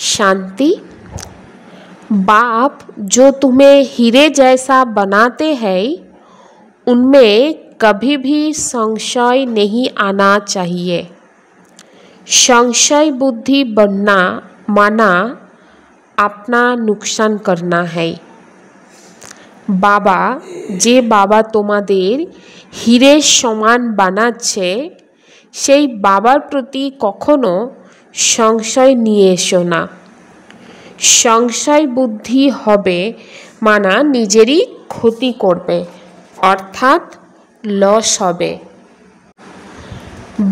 शांति। बाप जो तुम्हें हीरे जैसा बनाते हैं उनमें कभी भी संशय नहीं आना चाहिए। संशय बुद्धि बनना माना अपना नुकसान करना है। बाबा जे बाबा तुम्हादेर हीरे समान बानाচ্ছে সেই বাবার প্রতি কখনো সংশয় নিয়ে এসো না। সংশয় বুদ্ধি হবে মানা নিজেরই ক্ষতি করবে अर्थात लॉस হবে।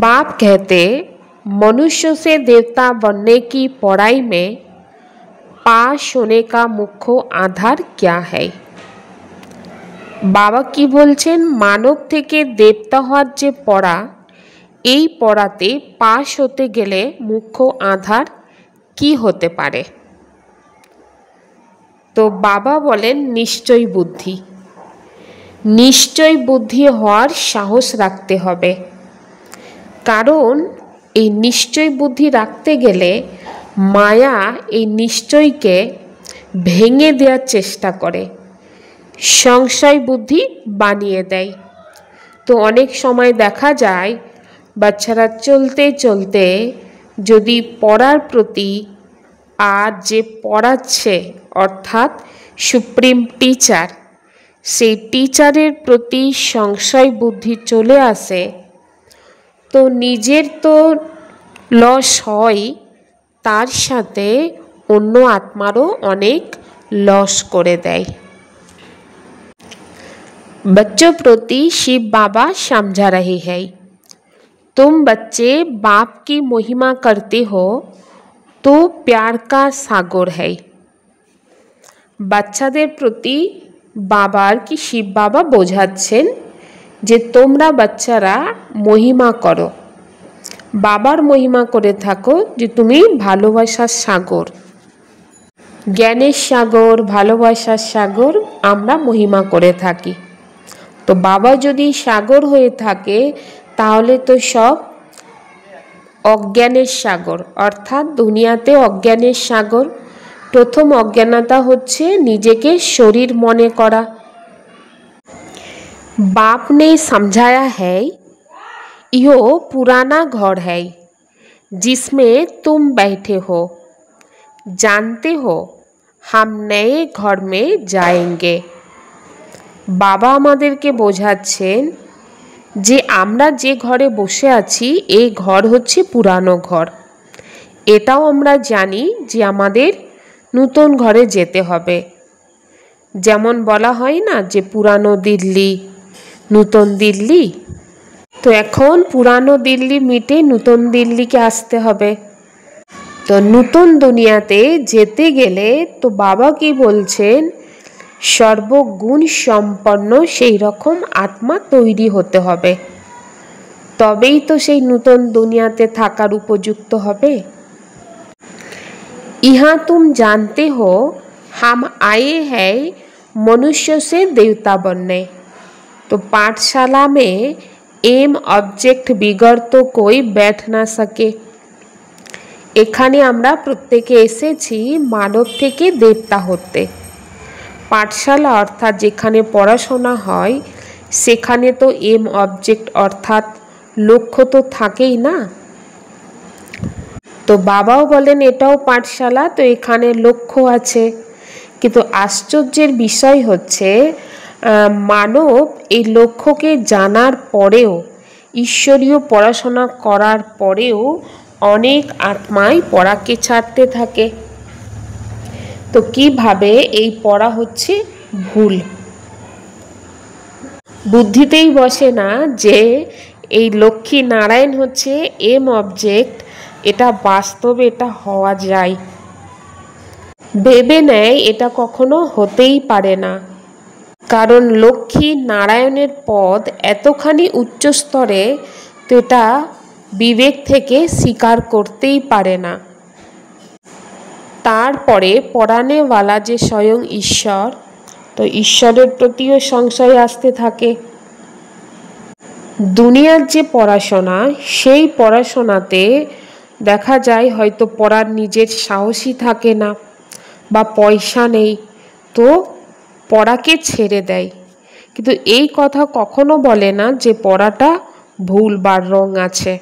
बाप कहते मनुष्य से देवता बनने की पढ़ाई में पास होने का मुख्य आधार क्या है। बाबा की बोलছেন मानव থেকে देवता হওয়ার যে পড়া এই পড়াতে পাস হতে গেলে মুখ্য আধার কি হতে পারে। তো বাবা বলেন নিশ্চয় বুদ্ধি। নিশ্চয় বুদ্ধি হওয়ার সাহস রাখতে হবে, কারণ এই নিশ্চয় বুদ্ধি রাখতে গেলে মায়া এই নিশ্চয়কে ভেঙে দেওয়ার চেষ্টা করে, সংশয় বুদ্ধি বানিয়ে দেয়। তো অনেক সময় দেখা যায় বাচ্চারা চলতে চলতে যদি পড়ার প্রতি আর যে পড়াচ্ছে অর্থাৎ সুপ্রিম টিচার সেই টিচারের প্রতি সংশয় বুদ্ধি চলে আসে তো নিজের তো লস হয়, তার সাথে অন্য আত্মারও অনেক লস করে দেয়। बच्चों प्रति शिव बाबा समझा रहे हैं, तुम बच्चे बाप की महिमा करते हो तो प्यार का सागर है। বাচ্চাদের প্রতি বাবার কি শিব বাবা বোঝাচ্ছেন যে তোমরা বাচ্চারা মহিমা করো, বাবার মহিমা করে থাকো, যে তুমি ভালোবাসার সাগর, জ্ঞানের সাগর, ভালোবাসার সাগর আমরা মহিমা করে থাকি। তো বাবা যদি সাগর হয়ে থাকে তাহলে তো সব অজ্ঞানের সাগর, অর্থাৎ দুনিয়াতে অজ্ঞানের সাগর। প্রথম অজ্ঞানতা হচ্ছে নিজেকে শরীর মনে করা। बाप ने समझाया है यो पुराना घर है जिसमें तुम बैठे हो, जानते हो हम नए घर में जाएंगे। বাবা আমাদেরকে বোঝাচ্ছেন যে আমরা যে ঘরে বসে আছি এই ঘর হচ্ছে পুরানো ঘর। এটাও আমরা জানি যে আমাদের নতুন ঘরে যেতে হবে। যেমন বলা হয় না যে পুরানো দিল্লি নতুন দিল্লি, তো এখন পুরানো দিল্লি মিটে নতুন দিল্লিকে আসতে হবে। তো নতুন দুনিয়াতে যেতে গেলে তো বাবা কি বলছেন সর্বগুণ সম্পন্ন সেই রকম আত্মা তৈরি হতে হবে, তবেই তো সেই নতুন দুনিয়াতে থাকার উপযুক্ত হবে। यहाँ तुम जानते हो हम आए हैं मनुष्य से देवता बनने। तो पाठशाला में एम ऑब्जेक्ट बिगर तो कोई बैठ ना सके। এখানে আমরা প্রত্যেকে এসেছি মানব থেকে দেবতা হতে। পাঠশালা অর্থাৎ যেখানে পড়াশোনা হয় সেখানে তো এম অবজেক্ট অর্থাৎ লক্ষ্য তো থাকেই না। তো বাবাও বলেন এটাও পাঠশালা, তো এখানে লক্ষ্য আছে। কিন্তু আশ্চর্যের বিষয় হচ্ছে মানব এই লক্ষ্যকে জানার পরেও, ঈশ্বরীয় পড়াশোনা করার পরেও অনেক আত্মাই পড়াকে ছাড়তে থাকে। তো কিভাবে এই পড়া হচ্ছে ভুল, বুদ্ধিতেই বসে না যে এই লক্ষ্মী নারায়ণ হচ্ছে এম অবজেক্ট, এটা বাস্তবে এটা হওয়া যায়, ভেবে নেয় এটা কখনো হতেই পারে না। কারণ লক্ষ্মী নারায়ণের পদ এতখানি উচ্চ স্তরে, তো এটা বিবেক থেকে স্বীকার করতেই পারে না। তারপরে পড়ানেওয়ালা যে স্বয়ং ঈশ্বর, তো ঈশ্বরের প্রতিও সংশয় আসতে থাকে। দুনিয়ার যে পড়াশোনা সেই পড়াশোনাতে দেখা যায় হয়তো পড়ার নিজের সাহসই থাকে না বা পয়সা নেই, তো পড়াকে ছেড়ে দেয়। কিন্তু এই কথা কখনো বলে না যে পড়াটা ভুল বা রং আছে।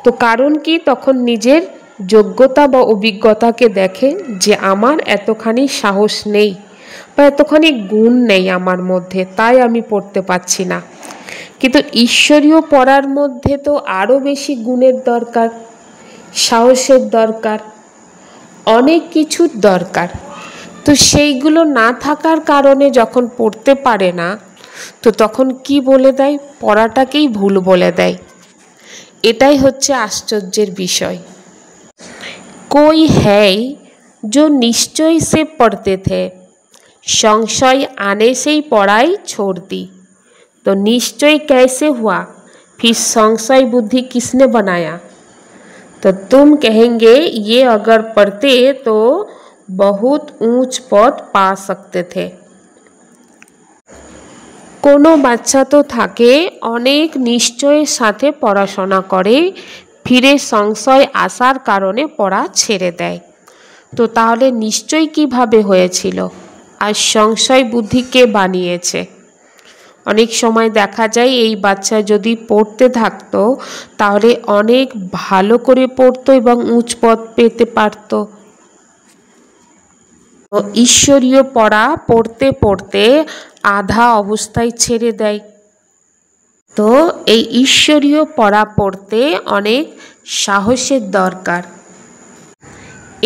তো কারণ কি, তখন নিজের যোগ্যতা বা অভিজ্ঞতাকে দেখে যে আমার এতখানি সাহস নেই বা এতখানি গুণ নেই আমার মধ্যে, তাই আমি পড়তে পারছি না। কিন্তু ঈশ্বরীয় পড়ার মধ্যে তো আরও বেশি গুণের দরকার, সাহসের দরকার, অনেক কিছুর দরকার। তো সেইগুলো না থাকার কারণে যখন পড়তে পারে না, তো তখন কি বলে দেয়, পড়াটাকেই ভুল বলে দেয়। এটাই হচ্ছে আশ্চর্যের বিষয়। कोई है जो निश्चय से पढ़ते थे, संशय आने से ही पढ़ाई छोड़ दी। तो निश्चय कैसे हुआ, फिर संशय बुद्धि किसने बनाया? तो तुम कहेंगे ये अगर पढ़ते तो बहुत ऊंच पद पा सकते थे। কোনো বাচ্চা তো থাকে অনেক নিশ্চয়ের সাথে পড়াশোনা করে, ফিরে সংশয় আসার কারণে পড়া ছেড়ে দেয়। তো তাহলে নিশ্চয় কিভাবে হয়েছিল, আর সংশয় বুদ্ধি কে বানিয়েছে? অনেক সময় দেখা যায় এই বাচ্চা যদি পড়তে থাকতো তাহলে অনেক ভালো করে পড়তো এবং উচ্চ পদ পেতে পারত। ঈশ্বরীয় পড়া পড়তে পড়তে আধা অবস্থায় ছেড়ে দেয়। তো এই ঈশ্বরীয় পড়া পড়তে অনেক সাহসের দরকার।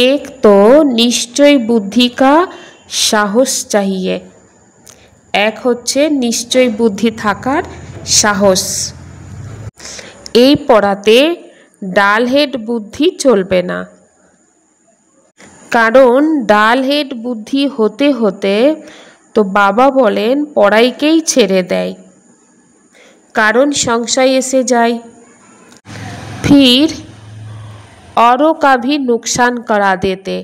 एक तो निश्चय बुद्धि का সাহস चाहिए, এক হচ্ছে নিশ্চয় বুদ্ধি থাকার সাহস। এই পড়াতে ডাল হেড বুদ্ধি চলবে না, কারণ ডাল হেড বুদ্ধি হতে হতে তো বাবা বলেন পড়াইকেই ছেড়ে দেয়, कारण संशय एसे जाए, फिर औरों का भी नुकसान करा देते।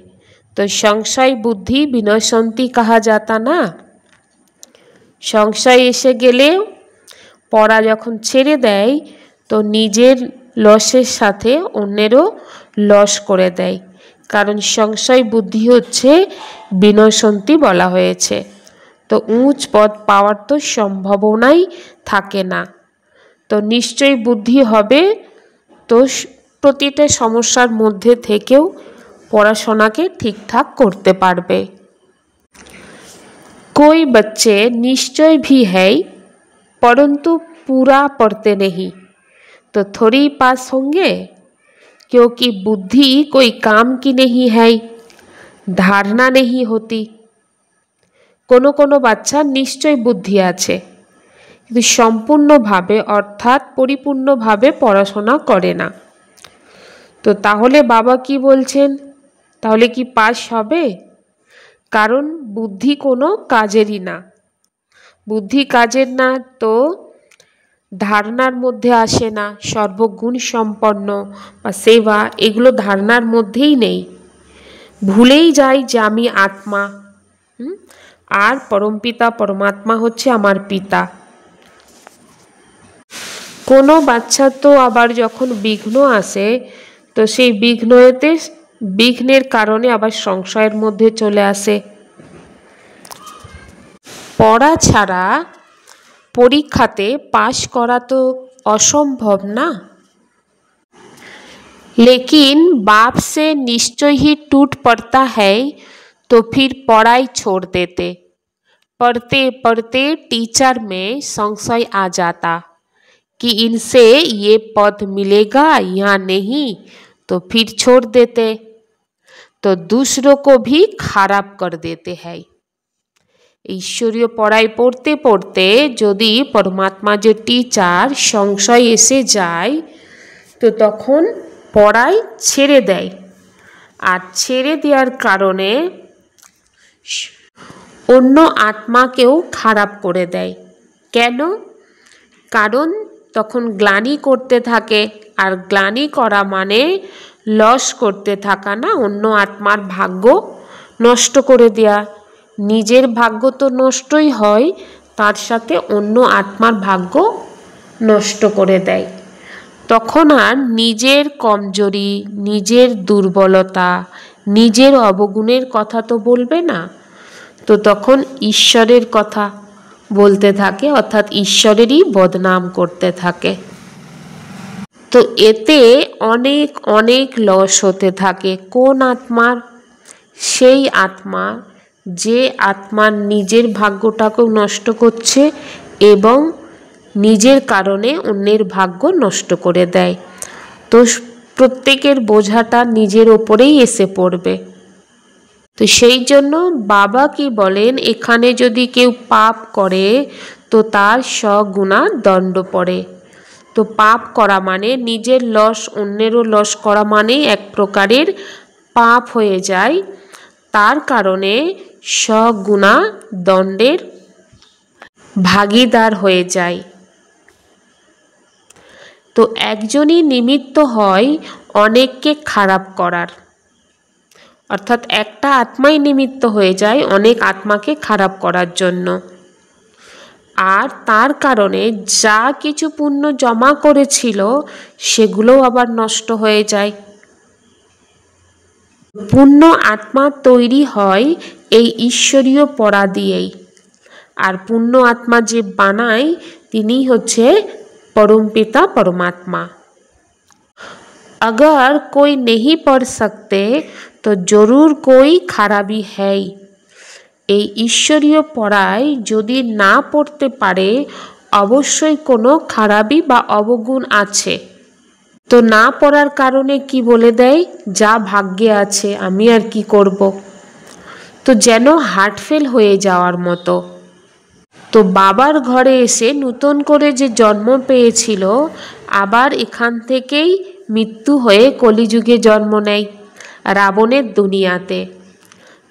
तो संशय बुद्धि विनशंती कहा जाता ना। संशय एसे गेले पढ़ा जखन छेड़े देय तो निजेर लसेर साथे अन्येरो लस करे देय, कारण संशय बुद्धि होच्छे विनशंती बला हयेछे। तो ऊंच पद पाওয়ার तो सम्भावनाई थाके ना। तो निश्चय बुद्धि हबे तो प्रतिटा समस्यार मध्य थेकेও पढ़ाशोनाके ठीकठाक करते पारबे। कोई बच्चे निश्चय भी है परंतु पूरा पढ़ते नहीं, तो थोड़ी पास होंगे, क्योंकि बुद्धि कोई काम की नहीं है, धारणा नहीं होती। कोनो कोनो बाच्चा निश्चय बुद्धि आछे কিন্তু সম্পূর্ণভাবে অর্থাৎ পরিপূর্ণভাবে পড়াশোনা করে না। তো তাহলে বাবা কি বলছেন, তাহলে কি পাস হবে? কারণ বুদ্ধি কোনো কাজেরই না। বুদ্ধি কাজের না তো ধারণার মধ্যে আসে না, সর্বগুণ সম্পন্ন বা সেবা এগুলো ধারণার মধ্যেই নেই। ভুলেই যায় যে আমি আত্মা, আর পরমপিতা পরমাত্মা হচ্ছে আমার পিতা। কোনো বাচ্চা তো আবার যখন বিঘ্ন আসে তো সেই বিঘ্নের কারণে আবার সংশয়ের মধ্যে চলে আসে। পড়া ছাড়া পরীক্ষাতে পাশ করা তো অসম্ভব না। लेकिन बाप से निश्चय ही टूट पड़ता है तो फिर पढ़ाई छोड़ देते। पढ़ते पढ़ते टीचर में संशय आ जाता कि इनसे ये पद मिलेगा या नहीं, तो फिर छोड़ देते। तो दूसरों को भी खराब कर देते हैं। ईश्वरीय पढ़ाई पढ़ते पढ़ते यदि परमात्मा जो टीचार संशय एसे जाए तो तखन पढ़ाई छेड़े देय, और छेड़े देওয়ার কারণে অন্য আত্মাকেও খারাপ করে দেয়। কেন? কারণ তখন গ্লানি করতে থাকে, আর গ্লানি করা মানে লস করতে থাকা না, অন্য আত্মার ভাগ্য নষ্ট করে দেয়া। নিজের ভাগ্য তো নষ্টই হয়, তার সাথে অন্য আত্মার ভাগ্য নষ্ট করে দেয়। তখন আর নিজের কমজোরি, নিজের দুর্বলতা, নিজের অবগুণের কথা তো বলবে না, তো তখন ঈশ্বরের কথা বলতে থাকে, অর্থাৎ ঈশ্বরেরই বদনাম করতে থাকে। তো এতে অনেক অনেক লস হতে থাকে। কোন আত্মার? সেই আত্মা যে আত্মার নিজের ভাগ্যটাকেও নষ্ট করছে এবং নিজের কারণে অন্যের ভাগ্য নষ্ট করে দেয়। তো প্রত্যেকের বোঝাটা নিজের ওপরেই এসে পড়বে। তো সেই জন্য বাবা কি বলেন, এখানে যদি কেউ পাপ করে তো তার স্বগুণা দণ্ড পড়ে। তো পাপ করা মানে নিজের লস, অন্যেরও লস করা মানে এক প্রকারের পাপ হয়ে যায়। তার কারণে স্বগুণা দণ্ডের ভাগীদার হয়ে যায়। তো একজনই নিমিত্ত হয় অনেককে খারাপ করার, অর্থাৎ একটা আত্মাই নিমিত্ত হয়ে যায় অনেক আত্মাকে খারাপ করার জন্য। আর তার কারণে যা কিছু পুণ্য জমা করেছিল সেগুলোও আবার নষ্ট হয়ে যায়। পুণ্য আত্মা তৈরি হয় এই ঈশ্বরীয় পড়া দিয়েই। আর পুণ্য আত্মা যে বানায় তিনি হচ্ছে परमपिता परमात्मा। अगर कोई नहीं पढ़ सकते तो जरूर कोई खराबी है। এই ঈশ্বরীয় পড়ায় যদি না পড়তে পারে অবশ্যই কোনো খারাপি বা অবগুণ আছে। তো না পড়ার কারণে কি বলে দেয়, যা ভাগ্যে আছে আমি আর কি করব। তো যেন হার্ট ফেল হয়ে যাওয়ার মতো। তো বাবার ঘরে এসে নতুন করে যে জন্ম পেয়েছিল আবার এখান থেকেই মৃত্যু হয়ে কলিযুগে জন্ম নেয় রাবণের দুনিয়াতে।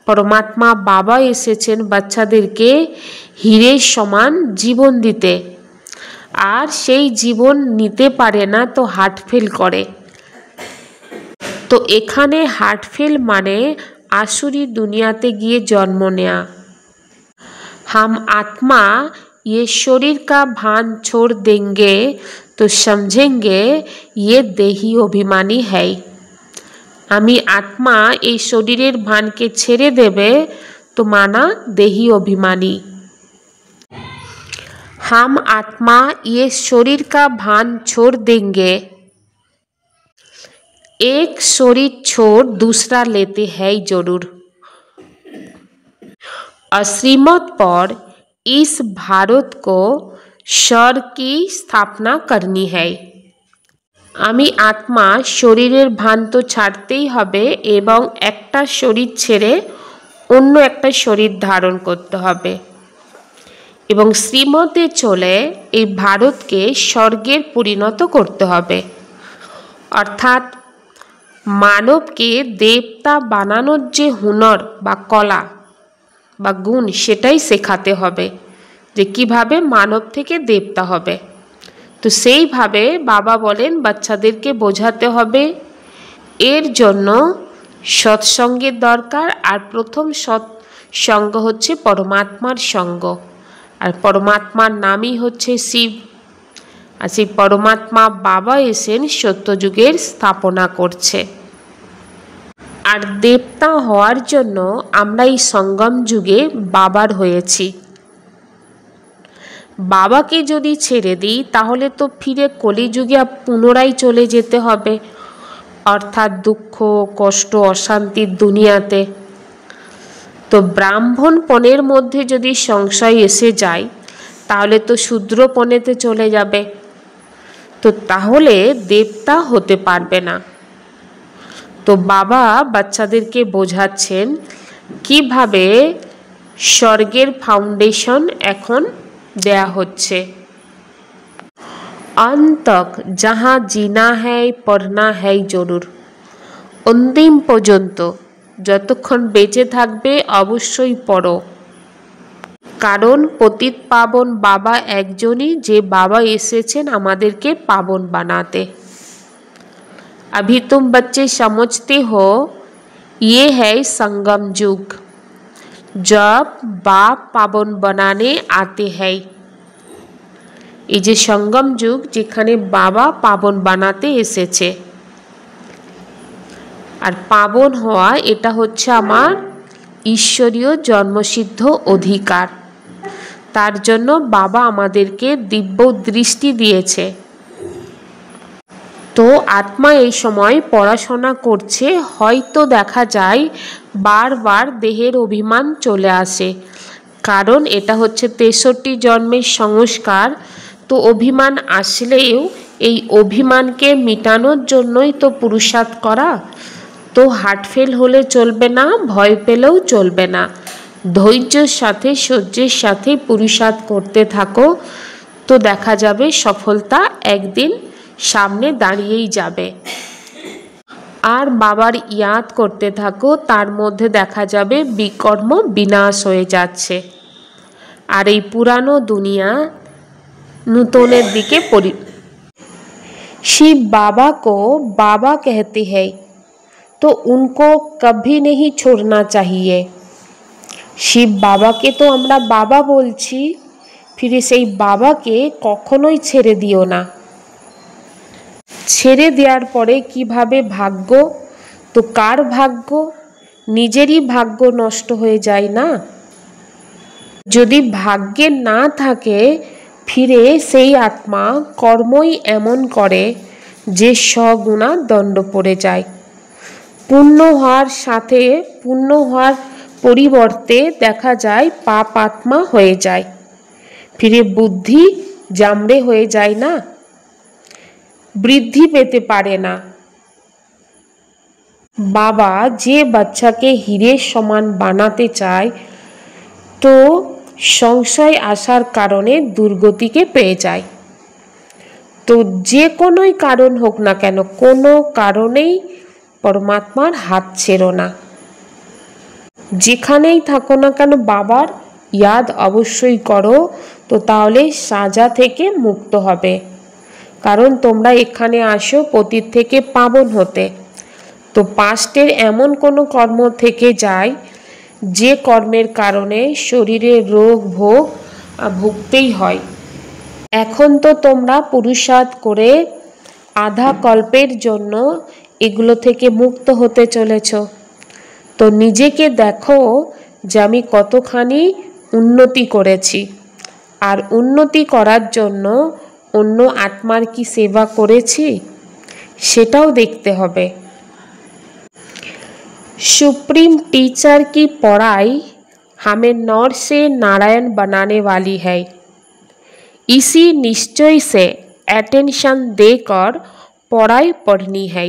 পরমাত্মা বাবা এসেছেন বাচ্চাদেরকে হীরের সমান জীবন দিতে, আর সেই জীবন নিতে পারে না তো হার্ট ফেল করে। তো এখানে হার্ট ফেল মানে आसुरी दुनियाते गিয়ে जन्म নেয়া। हम आत्मा ये शरीर का भान छोड़ देंगे तो समझेंगे ये देही अभिमानी है। आमी आत्मा ये शरीरेर भान के छेड़े देवे तो माना देही अभिमानी। हम आत्मा ये शरीर का भान छोड़ देंगे, एक शरीर छोड़ दूसरा लेते हैं जरूर। श्रीमत पर इस भारत को स्वर्ग की स्थापना करनी है। आमी आत्मा शरीरेर भान तो छाड़तेई हबे एवं एकटा शरीर छेड़े अन्य एकटा शरीर धारण करते हबे एवं श्रीमते चले এই ভারতকে স্বর্গের পরিণত করতে হবে। অর্থাৎ মানবকে দেবতা বানানোর যে হুনর বা কলা বা গুণ সেটাই শেখাতে হবে যে কিভাবে মানব থেকে দেবতা হবে। তো সেইভাবে বাবা বলেন বাচ্চাদেরকে বোঝাতে হবে। এর জন্য সৎসঙ্গের দরকার, আর প্রথম সৎসঙ্গ হচ্ছে পরমাত্মার সঙ্গ, আর পরমাত্মার নামই হচ্ছে শিব। আর সেই পরমাত্মা বাবা এসেন সত্যযুগের স্থাপনা করছে। আর দেবতা হওয়ার জন্য আমরা এই সঙ্গম যুগে বাবার হয়েছি। বাবাকে যদি ছেড়ে দিই তাহলে তো ফিরে কলিযুগে পুনরায় চলে যেতে হবে, অর্থাৎ দুঃখ কষ্ট অশান্তির দুনিয়াতে। তো ব্রাহ্মণপণের মধ্যে যদি সংশয় এসে যায় তাহলে তো শূদ্রপণেতে চলে যাবে, তো তাহলে দেবতা হতে পারবে না। তো বাবা বাচ্চাদেরকে বোঝাচ্ছেন কিভাবে স্বর্গের ফাউন্ডেশন এখন দেয়া হচ্ছে। অন্তক যাহা জিনা হ্যায় পড়না হ্যায় জরুর। অন্তিম পর্যন্ত যতক্ষণ বেঁচে থাকবে অবশ্যই পড়ো, কারণ পতিত পাবন বাবা একজনই, যে বাবা এসেছেন আমাদেরকে পাবন বানাতে। अभी तुम बच्चे समझते हो ये है संगम युग, जब बाप पावन बनाने आते हैं। এই যে সঙ্গম যুগ, যেখানে বাবা পাবন বানাতে এসেছে। আর পাবন হওয়া এটা হচ্ছে আমার ঈশ্বরীয় জন্মসিদ্ধ অধিকার। তার জন্য বাবা আমাদেরকে দিব্য দৃষ্টি দিয়েছে। তো আত্মা এই সময় পড়াশোনা করছে, হয়তো দেখা যায় বারবার দেহের অভিমান চলে আসে, কারণ এটা হচ্ছে 63 জন্মের সংস্কার। তো অভিমান আসলেও এই অভিমানকে মিটানোর জন্যই তো পুরুষার্থ করা। তো হার্ট ফেল হলে চলবে না, ভয় পেলেও চলবে না, ধৈর্যের সাথে সহ্যের সাথে পুরুষার্থ করতে থাকো। তো দেখা যাবে সফলতা একদিন সামনে দাঁড়িয়েই যাবে। আর বাবার ইয়াদ করতে থাকো, তার মধ্যে দেখা যাবে বিকর্ম বিনাশ হয়ে যাচ্ছে। আর এই পুরানো দুনিয়া नूतনের दिके शिव बाबा को बाबा कहते हैं, तो उनको कभी नहीं छोड़ना चाहिए। शिव बाबा के तो আমরা বাবা বলছি, ফিরে সেই বাবাকে কখনোই ছেড়ে দিও না। ছেড়ে দেওয়ার পরে কিভাবে ভাগ্য, তো কার ভাগ্য? নিজেরই ভাগ্য নষ্ট হয়ে যায় না। যদি ভাগ্যে না থাকে, ফিরে সেই আত্মা কর্মই এমন করে যে সগুণা দণ্ড পড়ে যায়। পুণ্য হওয়ার সাথে পুণ্য হওয়ার পরিবর্তে দেখা যায় পাপ আত্মা হয়ে যায়, ফিরে বুদ্ধি জামড়ে হয়ে যায় না, বৃদ্ধি পেতে পারে না। বাবা যে বাচ্চাকে হীরের সমান বানাতে চায়, তো সংশয় আসার কারণে দুর্গতিকে পেয়ে যায়। তো যে কোনোই কারণ হোক না কেন, কোনো কারণেই পরমাত্মার হাত ছেড়ো না। যেখানেই থাকো না কেন বাবার ইয়াদ অবশ্যই করো, তো তাহলে সাজা থেকে মুক্ত হবে। কারণ তোমরা এখানে আসো পতিত থেকে পাবন হতে। তো পাস্টের এমন কোনো কর্ম থেকে যায় যে কর্মের কারণে শরীরের রোগ ভোগ ভুগতেই হয়। এখন তো তোমরা পুরুষার্থ করে আধা কল্পের জন্য এগুলো থেকে মুক্ত হতে চলেছ। তো নিজেকে দেখো যে আমি কতখানি উন্নতি করেছি, আর উন্নতি করার জন্য অন্য আত্মার কি সেবা করেছি সেটাও দেখতে হবে। सुप्रीम टीचर की पढ़ाई हमें नर से नारायण बनाने वाली है। इसी निश्चय से अटेंशन देकर पढ़ाई पढ़नी है।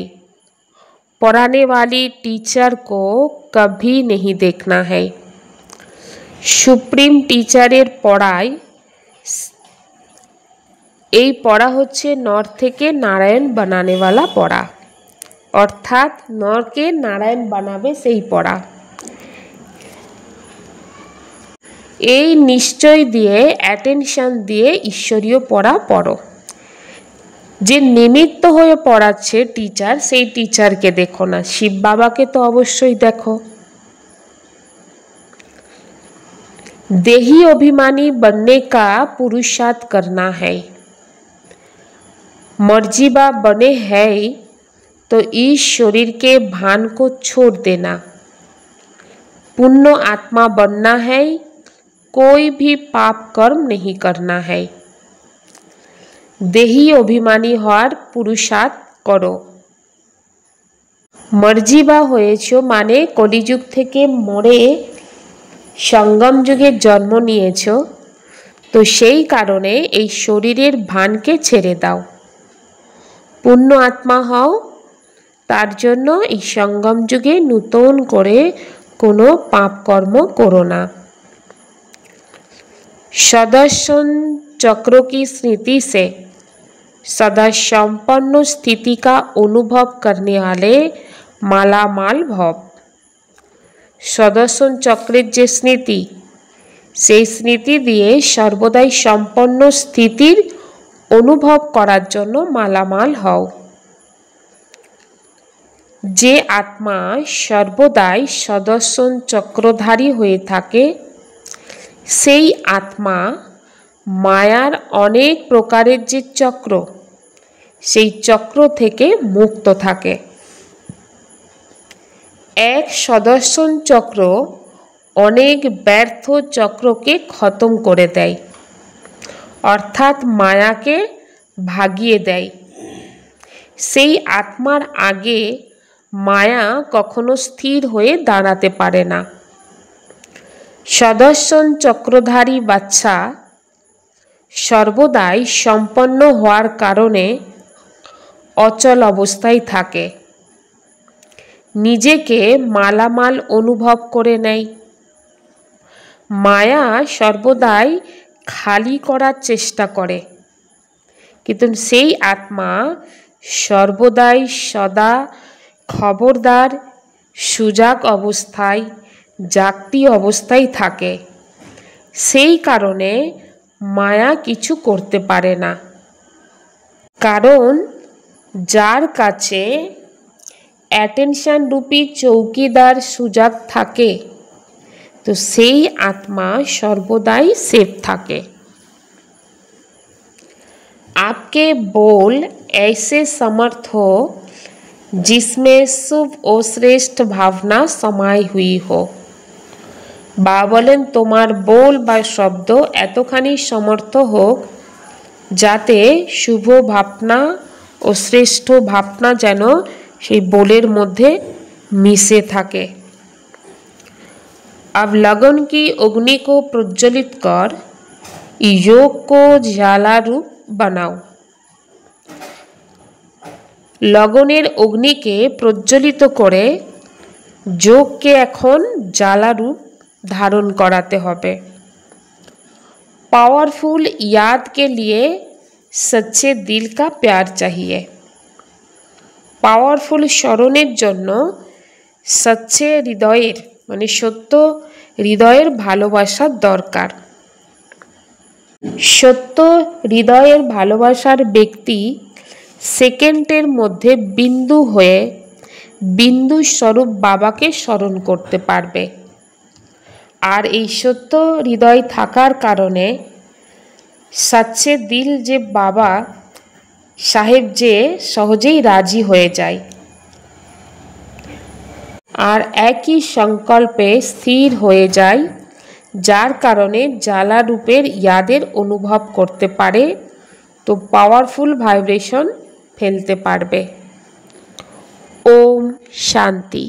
पढ़ाने वाली टीचर को कभी नहीं देखना है। सुप्रीम टीचरेर पढ़ाई এই পড়া হচ্ছে নর থেকে নারায়ণ বানানে वाला পড়া, অর্থাৎ নরকে নারায়ণ বানাবে সেই পড়া। এই নিশ্চয় দিয়ে অ্যাটেনশন দিয়ে ঈশ্বরীয় পড়া পড়ো। যে নিমিত্ত হয়ে পড়াচ্ছে टीचर, সেই टीचरকে দেখো না, শিব বাবাকে তো অবশ্যই দেখো। देही अभिमानी बनने का पुरुषार्थ करना है। मर्जीबा बने है तो इस शरीर के भान को छोड़ देना। पुण्य आत्मा बनना है, कोई भी पाप कर्म नहीं करना है। देही अभिमानी हওয়ার पुरुषार्थ करो। मर्जीबा হয়েছো মানে কলিযুগ থেকে মরে সঙ্গম যুগে জন্ম নিয়েছো, তো সেই কারণে এই শরীরের ভানকে ছেড়ে দাও, পুণ্য আত্মা হও। তার জন্য এই সঙ্গম যুগে নূতন করে কোনো পাপ কর্ম করো না। सदर्शन चक्र की स्मृति से सदा संपन्न स्थिति का अनुभव करने वाले मालामाल भव। सदर्शन चक्रेर जे स्मृति, সেই স্মৃতি দিয়ে সর্বদাই সম্পন্ন স্থিতির অনুভব করার জন্য মালামাল হও। যে আত্মা সর্বদাই সদর্শন চক্রধারী হয়ে থাকে, সেই আত্মা মায়ার অনেক প্রকারের যে চক্র, সেই চক্র থেকে মুক্ত থাকে। এক সুদর্শন চক্র অনেক ব্যর্থ চক্রকে খতম করে দেয়, অর্থাৎ মায়াকে ভাগিয়ে দেয়। সেই আত্মার আগে মায়া কখনো স্থির হয়ে দাঁড়াতে পারে না। সুদর্শন চক্রধারী বাচ্চা সর্বদাই সম্পন্ন হওয়ার কারণে অচল অবস্থায় থাকে, নিজেকে মালামাল অনুভব করে নেয়। মায়া সর্বদাই খালি করার চেষ্টা করে, কিন্তু সেই আত্মা সর্বদাই সদা খবরদার সুজাগ অবস্থায়, জাগতি অবস্থায় থাকে। সেই কারণে মায়া কিছু করতে পারে না। কারণ যার কাছে অ্যাটেনশন রূপী চৌকিদার সুজাগ থাকে, তো সেই আত্মা সর্বদাই সেফ থাকে। आपके बोल ऐसे समर्थ हो जिसमें शुभ और श्रेष्ठ भावना समाई हुई हो। বা বলেন তোমার बोल বা শব্দ এতখানি সমর্থ হোক যাতে শুভ ভাবনা ও শ্রেষ্ঠ ভাবনা যেন সেই बोलेर মধ্যে মিশে থাকে। अब लगन की अग्नि को प्रज्वलित कर योग को ज्वाला रूप बनाओ। लगनेर अग्निके प्रज्वलित करे योगके एखन ज्वाला रूप धारण कराते हबे। पावरफुल याद के लिए सच्चे दिल का प्यार चाहिए। पावरफुल स्मरणेर जन्य सच्चे हृदयेर माने सत्य हृदयेर भालोबासार दरकार। सत्य हृदयेर भालोबासार व्यक्ति सेकेंडेर मध्य बिंदु हुए बिंदु स्वरूप बाबा के स्मरण करते पारबे। और ये सत्य हृदय थाकार कारणे सच्चे दिल जे बाबा साहेब जे सहजेई राजी हो जाए और एक ही संकल्पे स्थिर हो जाए, जार कारणे ज्वाला रूपेर यादेर अनुभव करते पारे, तो पावरफुल भाइब्रेशन फेलते पारबे। ओम शांति।